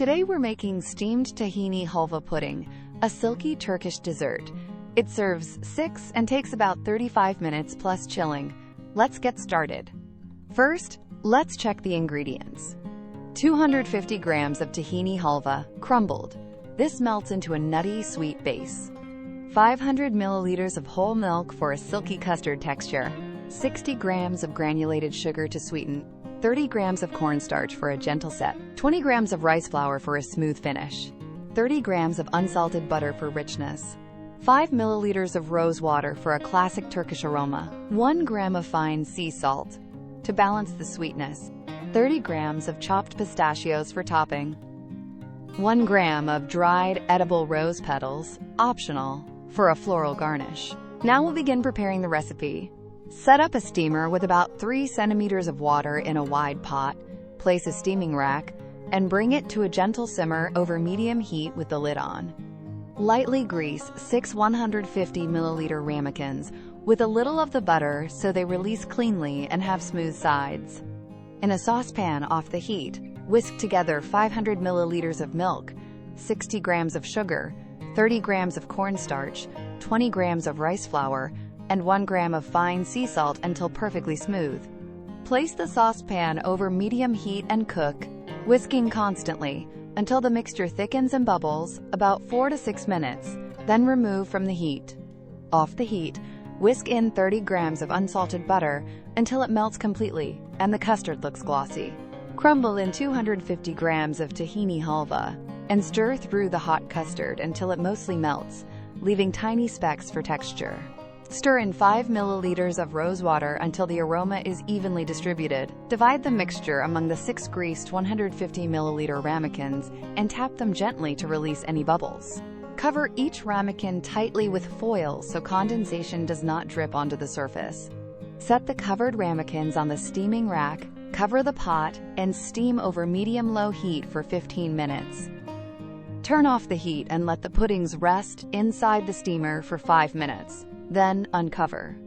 Today we're making steamed Tahini Halva pudding, a silky Turkish dessert. It serves 6 and takes about 35 minutes plus chilling. Let's get started. First, let's check the ingredients. 250 grams of Tahini Halva, crumbled. This melts into a nutty, sweet base. 500 milliliters of whole milk for a silky custard texture. 60 grams of granulated sugar to sweeten. 30 grams of cornstarch for a gentle set. 20 grams of rice flour for a smooth finish. 30 grams of unsalted butter for richness. 5 milliliters of rose water for a classic Turkish aroma. 1 gram of fine sea salt to balance the sweetness. 30 grams of chopped pistachios for topping. 1 gram of dried edible rose petals, optional, for a floral garnish. Now we'll begin preparing the recipe. Set up a steamer with about 3 centimeters of water in a wide pot, place a steaming rack, and bring it to a gentle simmer over medium heat with the lid on. Lightly grease 6 150 milliliter ramekins with a little of the butter so they release cleanly and have smooth sides. In a saucepan off the heat, whisk together 500 milliliters of milk, 60 grams of sugar, 30 grams of cornstarch, 20 grams of rice flour, and 1 gram of fine sea salt until perfectly smooth. Place the saucepan over medium heat and cook, whisking constantly until the mixture thickens and bubbles, about 4 to 6 minutes, then remove from the heat. Off the heat, whisk in 30 grams of unsalted butter until it melts completely and the custard looks glossy. Crumble in 250 grams of Tahini Halva and stir through the hot custard until it mostly melts, leaving tiny specks for texture. Stir in 5 milliliters of rose water until the aroma is evenly distributed. Divide the mixture among the 6 greased 150 milliliter ramekins and tap them gently to release any bubbles. Cover each ramekin tightly with foil so condensation does not drip onto the surface. Set the covered ramekins on the steaming rack, cover the pot, and steam over medium-low heat for 15 minutes. Turn off the heat and let the puddings rest inside the steamer for 5 minutes. Then uncover.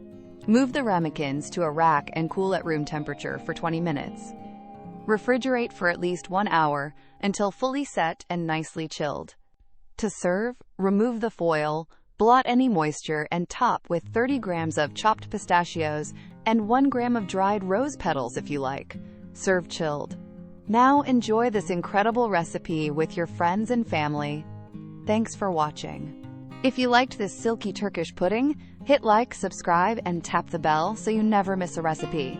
Move the ramekins to a rack and cool at room temperature for 20 minutes. Refrigerate for at least 1 hour until fully set and nicely chilled. To serve, remove the foil, blot any moisture, and top with 30 grams of chopped pistachios and 1 gram of dried rose petals if you like. Serve chilled. Now enjoy this incredible recipe with your friends and family. Thanks for watching. If you liked this silky Turkish pudding, hit like, subscribe, and tap the bell so you never miss a recipe.